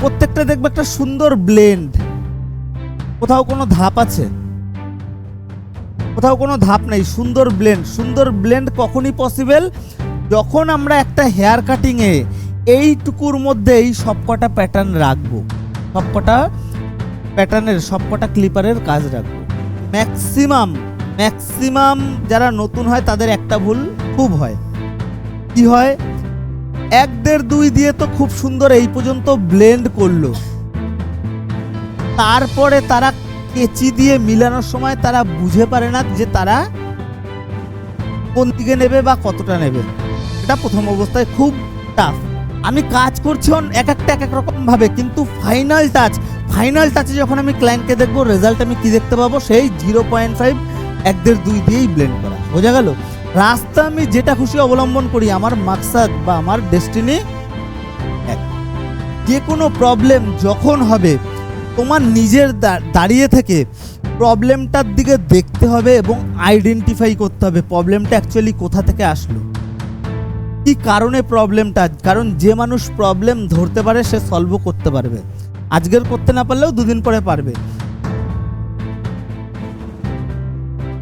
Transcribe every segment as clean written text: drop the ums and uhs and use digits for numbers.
প্রত্যেকটা দেখবে একটা সুন্দর ব্লেন্ড। কোথাও কোনো ধাপ আছে? কোথাও কোনো ধাপ নেই, সুন্দর ব্লেন্ড। সুন্দর ব্লেন্ড কখনই পসিবল যখন আমরা একটা হেয়ার কাটিংয়ে এইটুকুর মধ্যেই সবকটা প্যাটার্ন রাখবো, সবকটা প্যাটার্নের সবকটা ক্লিপারের কাজ রাখবো। ম্যাক্সিমাম যারা নতুন হয় তাদের একটা ভুল খুব হয়। কি হয়? 1, 1.5, 2 দিয়ে তো খুব সুন্দর এই পর্যন্ত ব্লেন্ড করলো, তারপরে তারা কেচি দিয়ে মিলানোর সময় তারা বুঝে পারে না যে তারা কোন দিকে নেবে বা কতটা নেবে। এটা প্রথম অবস্থায় খুব টাফ। আমি কাজ করছি এক এক রকম ভাবে, কিন্তু ফাইনাল টাচে যখন আমি ক্লায়েন্টকে দেখবো, রেজাল্ট আমি কি দেখতে পাবো? সেই 0.5, 1, 1.5, 2 দিয়েই ব্লেন্ড করা। বোঝা গেল? রাস্তা আমি যেটা খুশি অবলম্বন করি, আমার মাকসাদ বা আমার ডেস্টিনি এক। যে কোনো প্রবলেম যখন হবে, তোমার নিজের দাঁড়িয়ে থেকে প্রবলেমটার দিকে দেখতে হবে এবং আইডেন্টিফাই করতে হবে প্রবলেমটা অ্যাকচুয়ালি কোথা থেকে আসলো, কি কারণে প্রবলেমটা। কারণ যে মানুষ প্রবলেম ধরতে পারে সে সলভও করতে পারবে। আজকের করতে না পারলেও 2 দিন পরে পারবে।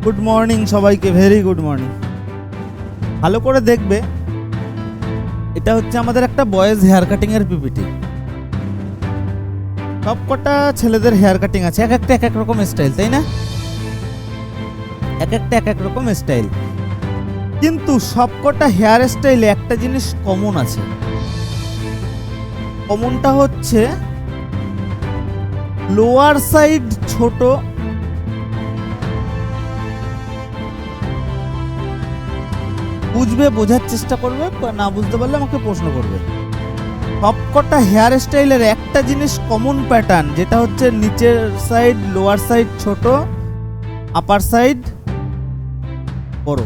গুড মর্নিং সবাইকে, ভেরি গুড মর্নিং। ভালো করে দেখবে, এটা হচ্ছে আমাদের একটা বয়েজ হেয়ার কাটিং এর পিপিটি। সবকটা ছেলেদের হেয়ার কাটিং আছে, এক একটা এক এক রকম স্টাইল, তাই না? এক একটা এক এক রকম স্টাইল, কিন্তু সবকটা হেয়ার স্টাইলে একটা জিনিস কমন আছে। কমনটা হচ্ছে লোয়ার সাইড ছোট, বুঝবে, বোঝার চেষ্টা করবে, না বুঝতে পারলে আমাকে প্রশ্ন করবে। সবকটা হেয়ার স্টাইলের একটা জিনিস কমন প্যাটার্ন, যেটা হচ্ছে নিচের সাইড লোয়ার সাইড ছোট, আপার সাইড বড়।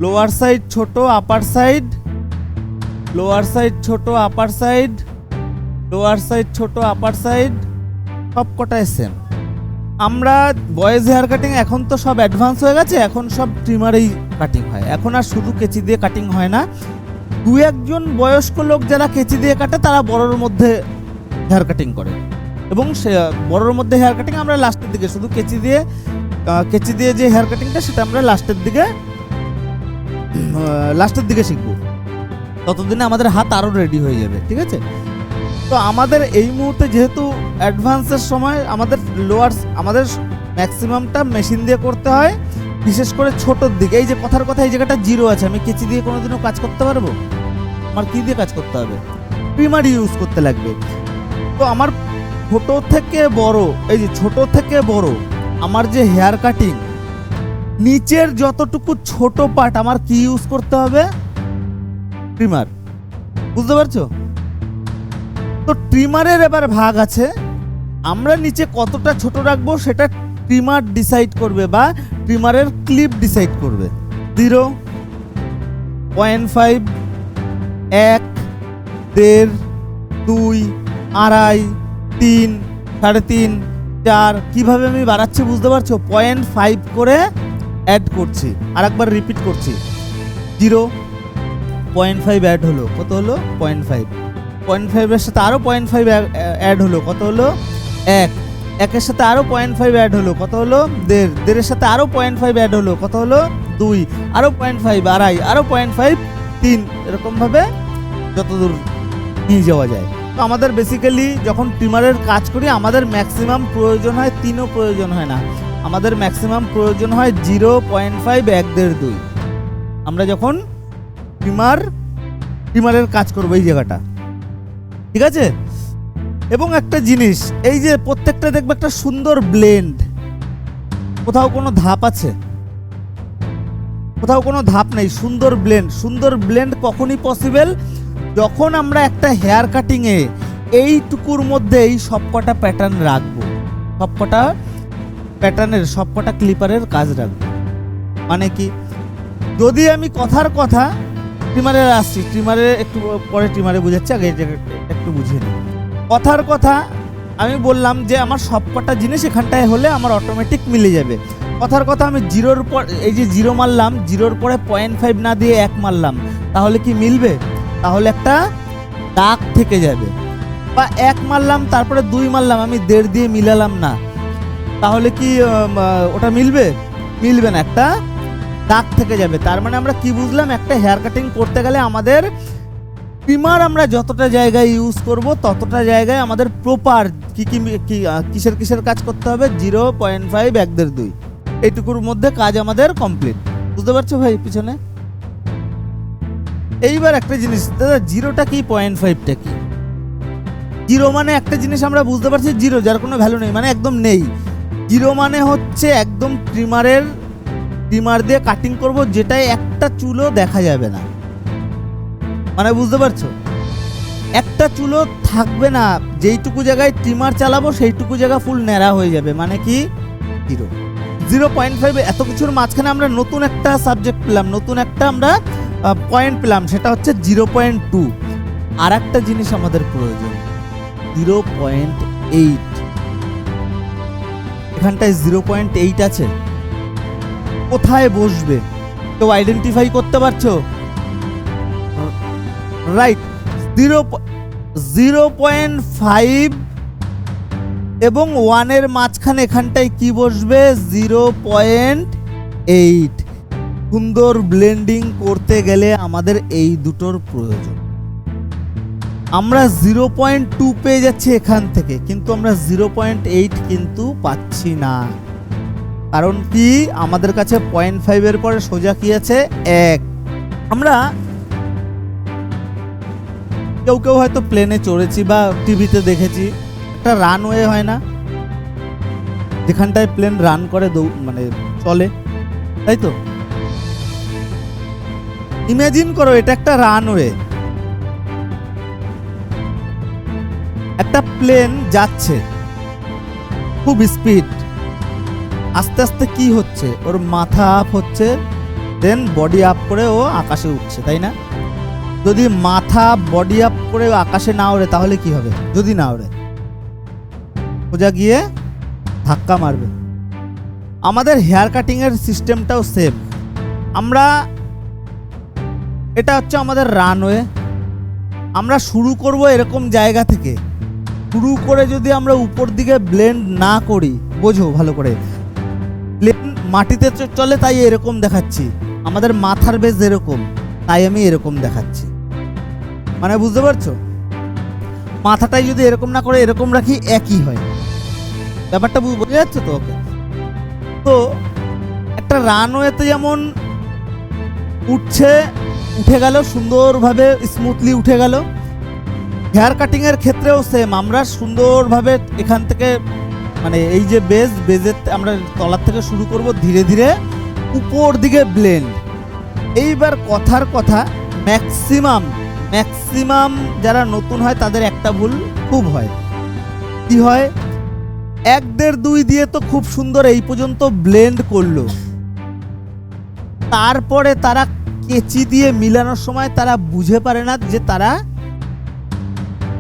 লোয়ার সাইড ছোট, আপার সাইড, লোয়ার সাইড ছোট, আপার সাইড, লোয়ার সাইড ছোট, আপার সাইড, সবকটাই সেম। আমরা বয়েজ হেয়ার কাটিং এখন তো সব অ্যাডভান্স হয়ে গেছে, এখন সব ট্রিমারেই কাটিং হয়। এখন আর শুধু কেচি দিয়ে কাটিং হয় না। 2-1 জন বয়স্ক লোক যারা কেচি দিয়ে কাটে তারা বড়োর মধ্যে হেয়ার কাটিং করে, এবং সে বড়োর মধ্যে হেয়ার কাটিং আমরা লাস্টের দিকে, শুধু কেচি দিয়ে যে হেয়ার কাটিংটা সেটা আমরা লাস্টের দিকে শিখবো। ততদিনে আমাদের হাত আরও রেডি হয়ে যাবে, ঠিক আছে? তো আমাদের এই মুহূর্তে যেহেতু অ্যাডভান্সের সময়, আমাদের ম্যাক্সিমামটা মেশিন দিয়ে করতে হয়, বিশেষ করে ছোটোর দিকে। এই যে কথার কথা, এই জায়গাটা 0 আছে, আমি কেচি দিয়ে কোনোদিনও কাজ করতে পারবো? আমার কি দিয়ে কাজ করতে হবে? ট্রিমার ইউজ করতে লাগবে। তো আমার ছোট থেকে বড়, এই যে ছোট থেকে বড় আমার যে হেয়ার কাটিং, নিচের যতটুকু ছোট পার্ট আমার কি ইউজ করতে হবে? ট্রিমার। বুঝতে পারছো? তো ট্রিমারের এবার ভাগ আছে, আমরা নিচে কতটা ছোট রাখবো সেটা ট্রিমার ডিসাইড করবে, বা ট্রিমারের ক্লিপ ডিসাইড করবে। 0, 0.5, 1, 1.5, 2, 2.5, 3, 3.5, 4, কিভাবে আমি বাড়াচ্ছি বুঝতে পারছো? 0.5 করে অ্যাড করছি, আর একবার রিপিট করছি। 0, 0.5 অ্যাড হলো, কত হলো? 0.5। 0.5 এর সাথে আরো 0.5 অ্যাড হলো, কত হলো? 1। 1 এর সাথে আরো 0.5 অ্যাড হলো, কত হলো? 1.5। 1.5 এর সাথে আরো 0.5 অ্যাড হলো, কত হলো? 2। আরো 0.5, 2.5, আরো 0.5, 3, এরকম ভাবে যতদূর নিয়ে যাওয়া যায়। তো আমাদের বেসিক্যালি যখন ট্রিমারের কাজ করি, আমাদের ম্যাক্সিমাম প্রয়োজন হয় 3ও প্রয়োজন হয় না, আমাদের ম্যাক্সিমাম প্রয়োজন হয় 0.5, 1, 1.5, 2। আমরা যখন ট্রিমারের কাজ করবো এই জায়গাটা, ঠিক আছে? এবং একটা জিনিস, এই যে প্রত্যেকটা দেখবে একটা সুন্দর ব্লেন্ড। কোথাও কোনো ধাপ আছে? কোথাও কোনো ধাপ নেই, সুন্দর ব্লেন্ড কখনই পসিবল যখন আমরা একটা হেয়ার কাটিংয়ে এইটুকুর মধ্যেই সবকটা প্যাটার্ন রাখবো, সবকটা প্যাটার্নের সবকটা ক্লিপারের কাজ রাখবো। মানে কি? যদি আমি কথার কথা ট্রিমারে আসছি, ট্রিমারে একটু পরে ট্রিমারে বুঝাচ্ছি, আগে একটু বুঝিয়ে নিই। কথার কথা আমি বললাম যে আমার সবকটা জিনিস এখানটায় হলে আমার অটোমেটিক মিলে যাবে। কথার কথা আমি 0-র পর, এই যে 0 মারলাম, 0-র পরে 0.5 না দিয়ে 1 মারলাম, তাহলে কি মিলবে? তাহলে একটা দাগ থেকে যাবে। বা 1 মারলাম তারপরে 2 মারলাম, আমি 1.5 দিয়ে মিলালাম না, তাহলে কি ওটা মিলবে? মিলবে না, একটা দাগ থেকে যাবে। তার মানে আমরা কি বুঝলাম, একটা হেয়ার কাটিং করতে গেলে আমাদের ট্রিমার আমরা যতটা জায়গায় ইউজ করব ততটা জায়গায় আমাদের প্রপার কিসের কিসের কাজ করতে হবে, 0.5 1.5 এইটুকুর মধ্যে কাজ আমাদের কমপ্লিট। বুঝতে পারছো ভাই পিছনে? এইবার একটা জিনিস দাদা, 0টা কি 0.5টা কি? 0 মানে একটা জিনিস আমরা বুঝতে পারছি, 0 যার কোনো ভ্যালু নেই, মানে একদম নেই। 0 মানে হচ্ছে একদম ট্রিমার দিয়ে কাটিং করব, যেটাই একটা চুলও দেখা যাবে না, মানে বুঝতে পারছো, একটা চুলও থাকবে না, যেইটুকু জায়গায় ট্রিমার চালাবো সেইটুকু জায়গা ফুল ন্যাড়া হয়ে যাবে, মানে কি 0। 0.5 এত কিছুর মাঝখানে আমরা নতুন একটা সাবজেক্ট পেলাম, নতুন একটা আমরা পয়েন্ট পেলাম, সেটা হচ্ছে 0.2। আর একটা জিনিস আমাদের প্রয়োজন, 0.8। এখানটায় 0.8 আছে, কোথায় বসবে তো আইডেন্টিফাই করতে পারছো? রাইট, 0.5 এবং 1-এর মাঝখানে এখানটায় কি বসবে, 0.8। সুন্দর ব্লেন্ডিং করতে গেলে আমাদের এই দুটোর প্রয়োজন। আমরা 0.2 পেয়ে যাচ্ছি এখান থেকে, কিন্তু আমরা 0.8 কিন্তু পাচ্ছি না। কারণ কি, আমাদের কাছে 0.5 এর পরে সোজা কি আছে, 1। আমরা কেউ কেউ হয়তো প্লেনে চড়েছি বা টিভিতে দেখেছি, একটা রানওয়ে হয় না, যেখানটায় প্লেন রান করে মানে চলে, তাই তো? ইমাজিন করো এটা একটা রানওয়ে, একটা প্লেন যাচ্ছে খুব স্পিড, আস্তে আস্তে কি হচ্ছে, ওর মাথা আপ হচ্ছে, দেন বডি আপ করে ও আকাশে উঠছে, তাই না? যদি মাথা বডি আপ করে আকাশে না ওড়ে তাহলে কি হবে? যদি না ওড়ে সোজা গিয়ে ধাক্কা মারবে। আমাদের হেয়ার কাটিং এর সিস্টেমটাও সেম। আমরা, এটা হচ্ছে আমাদের রানওয়ে, আমরা শুরু করব এরকম জায়গা থেকে, শুরু করে যদি আমরা উপর দিকে ব্লেন্ড না করি, বোঝো ভালো করে, প্লেন মাটিতে চলে তাই এরকম দেখাচ্ছি, আমাদের মাথার বেজ এরকম তাই আমি এরকম দেখাচ্ছি, মানে বুঝতে পারছো? মাথাটাই যদি এরকম না করে এরকম রাখি, একই হয়, ব্যাপারটা বোঝা যাচ্ছে তো? ওকে, তো একটা রানওয়েতে যেমন উঠে গেল সুন্দরভাবে, স্মুথলি উঠে গেল, হেয়ার কাটিং এর ক্ষেত্রেও সেম। আমরা সুন্দরভাবে এখান থেকে, মানে এই যে বেজের আমরা তলার থেকে শুরু করব, ধীরে ধীরে উপর দিকে ব্লেন্ড। এইবার কথার কথা, ম্যাক্সিমাম যারা নতুন হয় তাদের একটা ভুল খুব হয়, কি হয়, 1.5-2 দিয়ে তো খুব সুন্দর এই পর্যন্ত ব্লেন্ড করলো, তারপরে তারা কেচি দিয়ে মিলানোর সময় তারা বুঝে পারে না যে তারা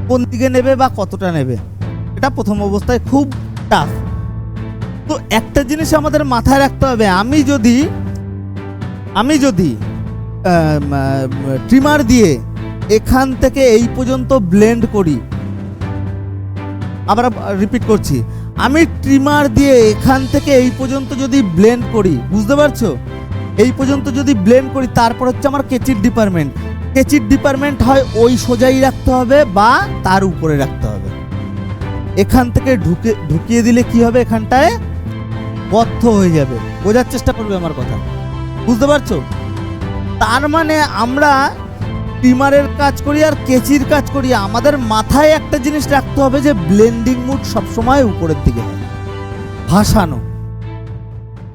কোন দিকে নেবে বা কতটা নেবে। এটা প্রথম অবস্থায় খুব টাফ। তো একটা জিনিস আমাদের মাথায় রাখতে হবে, আমি যদি ট্রিমার দিয়ে এখান থেকে এই পর্যন্ত ব্লেন্ড করি, আবার রিপিট করছি, আমি ট্রিমার দিয়ে এখান থেকে এই পর্যন্ত যদি ব্লেন্ড করি, বুঝতে পারছো, এই পর্যন্ত যদি ব্লেন্ড করি, তারপর হচ্ছে আমার কেচির ডিপার্টমেন্ট হয় ওই সোজাই রাখতে হবে বা তার উপরে রাখতে হবে। এখান থেকে ঢুকিয়ে দিলে কি হবে, এখানটায় বদ্ধ হয়ে যাবে। বোঝার চেষ্টা করবে আমার কথা, বুঝতে পারছো? তার মানে আমরা ট্রিমারের কাজ করি আর কেচির কাজ করি, আমাদের মাথায় একটা জিনিস রাখতে হবে যে ব্লেন্ডিং মুড সবসময় উপরের দিকে হয়, ভাসানো।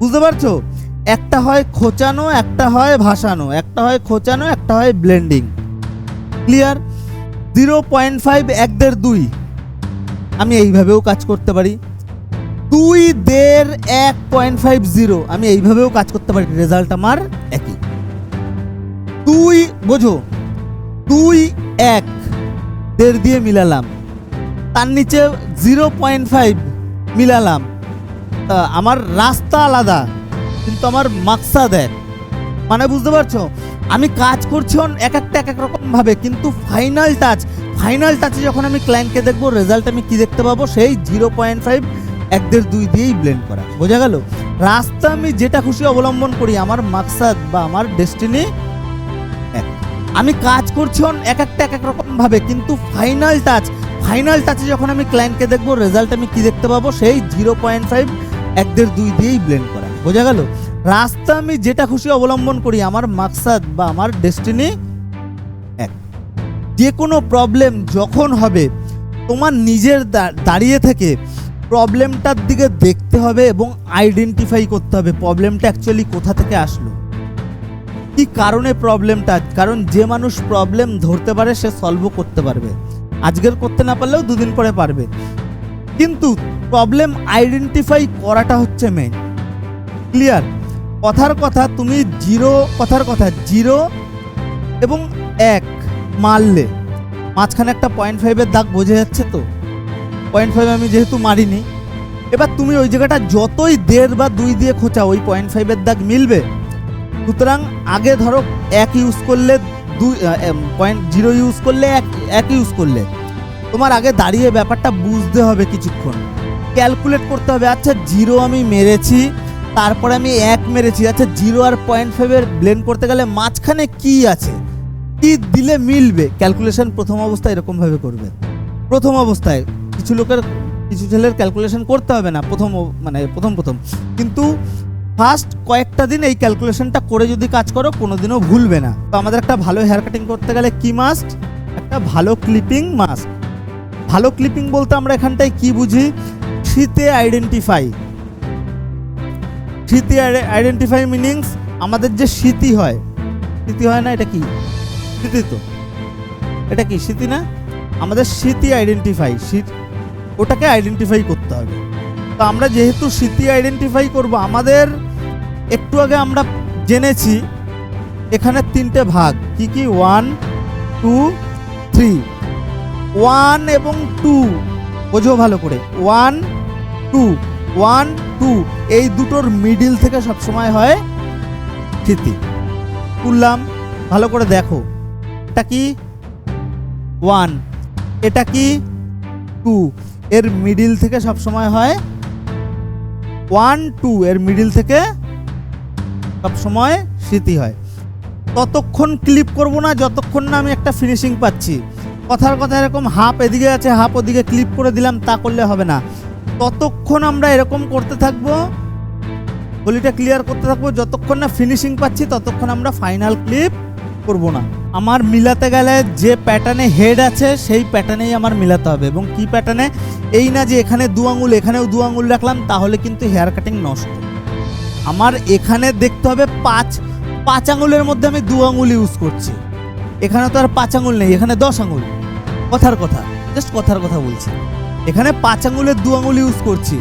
বুঝতে পারছো? একটা হয় খোঁচানো, একটা হয় ভাসানো, একটা হয় খোঁচানো, একটা হয় ব্লেন্ডিং। ক্লিয়ার? 0.5 1.5 আমি এইভাবেও কাজ করতে পারি, 2.5 1.50 আমি এইভাবেও কাজ করতে পারি, রেজাল্ট আমার একই। 2 বোঝো, 2 1 1.5 দিয়ে মিলালাম, তার নিচে 0.5 মিলালাম, আমার রাস্তা আলাদা কিন্তু আমার মাকসাদ এক, মানে বুঝতে পারছো? আমি কাজ করছি এক এক রকম ভাবে, কিন্তু ফাইনাল টাচে যখন আমি ক্লায়েন্টকে দেখবো, রেজাল্ট আমি কি দেখতে পাবো, সেই 0.5 1.5 2 দিয়েই ব্লেন্ড করা। বোঝা গেল? রাস্তা আমি যেটা খুশি অবলম্বন করি, আমার মাকসাদ বা আমার ডেস্টিনি এক। আমি কাজ করছি এক এক রকম ভাবে, কিন্তু ফাইনাল টাচে যখন আমি ক্লায়েন্টকে দেখবো, রেজাল্ট আমি কি দেখতে পাবো, সেই 0.5 1.5 2 দিয়েই ব্লেন্ড করা। বোঝা গেল? রাস্তা আমি যেটা খুশি অবলম্বন করি, আমার মাকসাদ বা আমার ডেস্টিনি এক। যে কোনো প্রবলেম যখন হবে, তোমার নিজের দাঁড়িয়ে থেকে প্রবলেমটার দিকে দেখতে হবে এবং আইডেন্টিফাই করতে হবে প্রবলেমটা অ্যাকচুয়ালি কোথা থেকে আসলো, কি কারণে প্রবলেমটা। কারণ যে মানুষ প্রবলেম ধরতে পারে সে সলভও করতে পারবে, আজকের করতে না পারলেও দুদিন পরে পারবে। কিন্তু প্রবলেম আইডেন্টিফাই করাটা হচ্ছে মেইন। ক্লিয়ার? কথার কথা তুমি জিরো এবং 1 মারলে মাঝখানে একটা 0.5 দাগ বোঝা যাচ্ছে তো। 0.5 আমি যেহেতু মারিনি, এবার তুমি ওই জায়গাটা যতই 1.5 বা 2 দিয়ে খোঁচাও, ওই 0.5 দাগ মিলবে। সুতরাং আগে ধরো 1 ইউজ করলে 0 ইউজ করলে 1 ইউজ করলে, তোমার আগে দাঁড়িয়ে ব্যাপারটা বুঝতে হবে, কিছুক্ষণ ক্যালকুলেট করতে হবে। আচ্ছা 0 আমি মেরেছি, তারপরে আমি 1 মেরেছি, আচ্ছা 0 আর 0.5 ব্লেন্ড করতে গেলে মাঝখানে কি আছে, কি দিলে মিলবে। ক্যালকুলেশন প্রথম অবস্থায় এরকমভাবে করবে। প্রথম অবস্থায় কিছু ছেলের ক্যালকুলেশন করতে হবে না প্রথম, কিন্তু ফার্স্ট কয়েকটা দিন এই ক্যালকুলেশনটা করে যদি কাজ করো, কোনোদিনও ভুলবে না। তো আমাদের একটা ভালো হেয়ার কাটিং করতে গেলে কি মাস্ট? একটা ভালো ক্লিপিং মাস্ট। ভালো ক্লিপিং বলতে আমরা এখানটায় কি বুঝি? শীতে আইডেন্টিফাই মিনিংস আমাদের যে স্মৃতি হয় না, এটা কি স্মৃতি? তো এটা কি স্মৃতি না? আমাদের স্মৃতি ওটাকে আইডেন্টিফাই করতে হবে। তো আমরা যেহেতু স্মৃতি আইডেন্টিফাই করব, আমাদের একটু আগে আমরা জেনেছি এখানে 3টে ভাগ। কি 1 2 3। 1 এবং 2 বোঝো ভালো করে। 1 2 এই দুটোর মিডিল থেকে সবসময় হয় স্মৃতি। তুললাম, ভালো করে দেখো। এটা কি 1, এটা কি 2, এর মিডিল থেকে সবসময় হয় 1 2, এর মিডিল থেকে সবসময় স্মৃতি হয়। ততক্ষণ ক্লিপ করব না যতক্ষণ না আমি একটা ফিনিশিং পাচ্ছি। কথার কথা এরকম হাফ এদিকে আছে, হাফ ওদিকে ক্লিপ করে দিলাম, তা করলে হবে না। ততক্ষণ আমরা এরকম করতে থাকবো, গলিটা ক্লিয়ার করতে থাকবো, যতক্ষণ না ফিনিশিং পাচ্ছি ততক্ষণ আমরা ফাইনাল ক্লিপ করব না। আমার মিলাতে গেলে যে প্যাটার্নে হেড আছে সেই প্যাটার্নেই আমার মিলাতে হবে। এবং কি প্যাটার্নে? এই না যে এখানে 2 আঙুল এখানেও 2 আঙুল রাখলাম, তাহলে কিন্তু হেয়ার কাটিং নষ্ট। আমার এখানে দেখতে হবে 5 আঙুলের মধ্যে আমি 2 আঙুল ইউজ করছি। এখানে তো আর 5 আঙুল নেই, এখানে 10 আঙুল। কথার কথা বলছি। এখানে 5 আঙুলের 2 আঙুল ইউজ করছি।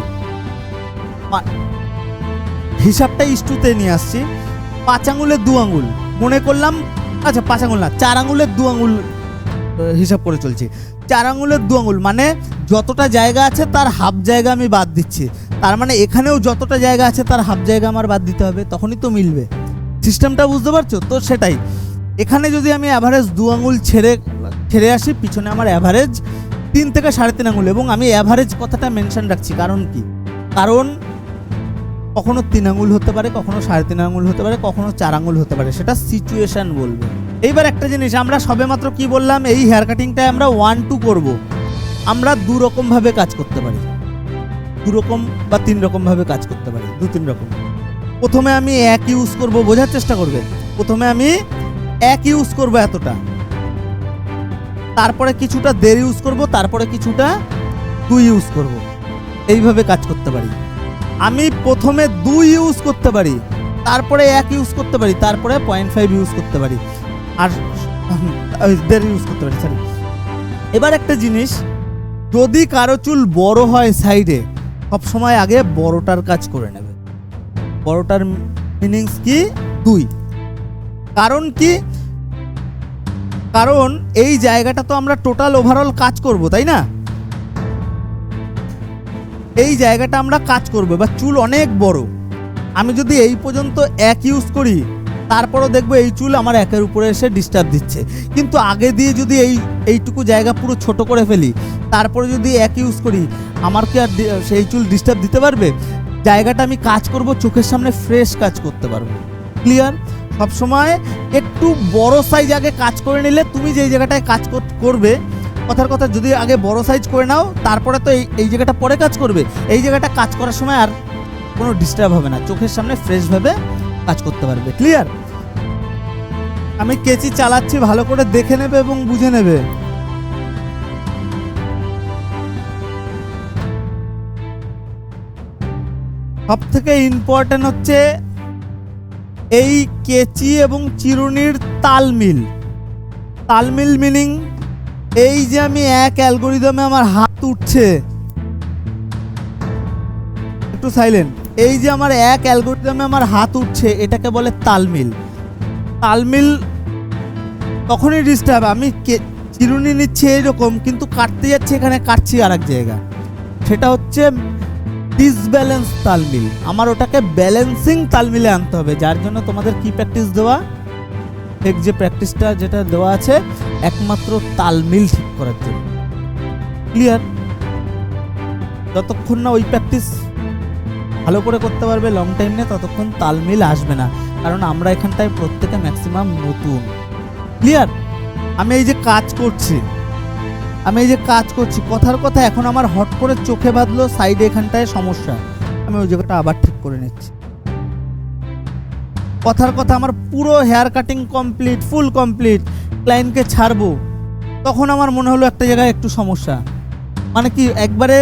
হিসাবটা ইস্টুতে নিয়ে আসছি। 5 আঙুলের 2 আঙুল মনে করলাম, আচ্ছা 5 আঙুল না, 4 আঙুলের 2 আঙুল হিসাব করে চলছি। 4 আঙুলের 2 আঙুল মানে যতটা জায়গা আছে তার হাফ জায়গা আমি বাদ দিচ্ছি। তার মানে এখানেও যতটা জায়গা আছে তার হাফ জায়গা আমার বাদ দিতে হবে, তখনই তো মিলবে। সিস্টেমটা বুঝতে পারছো তো? সেটাই এখানে যদি আমি অ্যাভারেজ 2 আঙুল ছেড়ে আসি, পিছনে আমার অ্যাভারেজ 3 থেকে 3.5 আঙুল। এবং আমি অ্যাভারেজ কথাটা মেনশন রাখছি, কারণ কি? কারণ কখনো 3 আঙুল হতে পারে, কখনো 3.5 আঙুল হতে পারে, কখনো 4 আঙুল হতে পারে, সেটা সিচুয়েশন বলবে। এইবার একটা জিনিস আমরা সবেমাত্র কি বললাম, এই হেয়ার কাটিংটায় আমরা 1 2 করব। আমরা 2 রকম ভাবে কাজ করতে পারি, 2 রকম বা 3 রকম ভাবে কাজ করতে পারি, 2-3 রকম। প্রথমে আমি 1 ইউজ করব, বোঝার চেষ্টা করবে। প্রথমে আমি 1 ইউজ করব এতটা, তারপরে কিছুটা 1.5 ইউজ করব, তারপরে কিছুটা 2 ইউজ করব। এইভাবে কাজ করতে পারি। আমি প্রথমে 2 ইউজ করতে পারি, তারপরে 1 ইউজ করতে পারি, তারপরে 0.5 ইউজ করতে পারি, আর 1.5 ইউজ করতে পারি। সরি, এবার একটা জিনিস, যদি কারো চুল বড় হয় সাইডে, সবসময় আগে বড়টার কাজ করে নেবে। বড়টার মিনিংস কি? 2। কারণ কি? কারণ এই জায়গাটা তো আমরা টোটাল ওভারঅল কাজ করব, তাই না? এই জায়গাটা আমরা কাজ করব। বা চুল অনেক বড়, আমি যদি এই পর্যন্ত 1 ইউজ করি, তারপরও দেখবো এই চুল আমার একের উপরে এসে ডিস্টার্ব দিচ্ছে। কিন্তু আগে দিয়ে যদি এইটুকু জায়গা পুরো ছোট করে ফেলি, তারপরে যদি এক ইউজ করি, আমার কি আর সেই চুল ডিস্টার্ব দিতে পারবে? জায়গাটা আমি কাজ করব, চোখের সামনে ফ্রেশ কাজ করতে পারবো। ক্লিয়ার? সবসময় একটু বড় সাইজ আগে কাজ করে নিলে, তুমি যেই জায়গাটায় কাজ করবে, কথার কথা যদি আগে বড় সাইজ করে নাও, তারপরে তো এই জায়গাটা পরে কাজ করবে, এই জায়গাটা কাজ করার সময় আর কোনো ডিস্টার্ব হবে না, চোখের সামনে ফ্রেশভাবে কাজ করতে পারবে। ক্লিয়ার? আমি কেচি চালাচ্ছি, ভালো করে দেখে নেবে এবং বুঝে নেবে। সব থেকে ইম্পর্টেন্ট হচ্ছে এই কেচি এবং চিরুনির তালমিল। তালমিল মিনিং এই যে আমি এক অ্যালগোরিদমে আমার হাত উঠছে, একটু সাইলেন্ট, এই যে আমার এক অ্যালগোরিদমে আমার হাত উঠছে, এটাকে বলে তালমিল। তালমিল তখনই ডিস্টার্ব, আমি চিরুনি নিচ্ছি এইরকম, কিন্তু কাটতে যাচ্ছি এখানে কাটছি আর এক জায়গা, সেটা হচ্ছে ডিসব্যালেন্স তালমিল। আমার ওটাকে ব্যালেন্সিং তালমিলে আনতে হবে, যার জন্য তোমাদের কি প্র্যাকটিস দেওয়া, ঠিক যে প্র্যাকটিসটা যেটা দেওয়া আছে একমাত্র তালমিল ঠিক করার জন্য। ক্লিয়ার? যতক্ষণ না ওই প্র্যাকটিস ভালো করে করতে পারবে লং টাইম নিয়ে, ততক্ষণ তালমিল আসবে না, কারণ আমরা এখানটায় প্রত্যেকে ম্যাক্সিমাম নতুন। ক্লিয়ার? আমি এই যে কাজ করছি, কথার কথা এখন আমার হট করে চোখে বাঁধলো, সাইডে এখানটায় সমস্যা, আমি ওই জায়গাটা আবার ঠিক করে নিচ্ছি। কথার কথা আমার পুরো hair cutting complete, full complete, ক্লায়েন্টকে ছাড়বো, তখন আমার মনে হলো একটা জায়গায় একটু সমস্যা। মানে কি, একবারে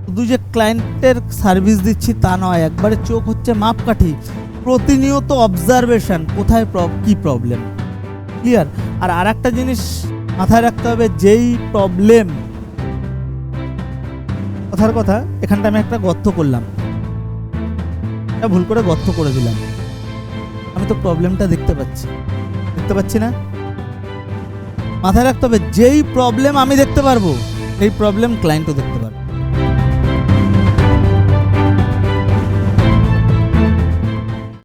শুধু যে ক্লায়েন্টের সার্ভিস দিচ্ছি তা নয়, একবারে চোখ হচ্ছে মাপকাঠি, প্রতিনিয়ত অবজারভেশন, কোথায় কি প্রবলেম। ক্লিয়ার? আর একটা জিনিস মাথায় রাখতে হবে, যেই প্রবলেম, কথার কথা এখানটা আমি একটা গর্ত করলাম, এটা ভুল করে গর্ত করে দিলাম, আমি তো প্রবলেমটা দেখতে পাচ্ছি না। মাথায় রাখতে হবে, যেই প্রবলেম আমি দেখতে পারবো, সেই প্রবলেম ক্লায়েন্টও দেখতে পারবে।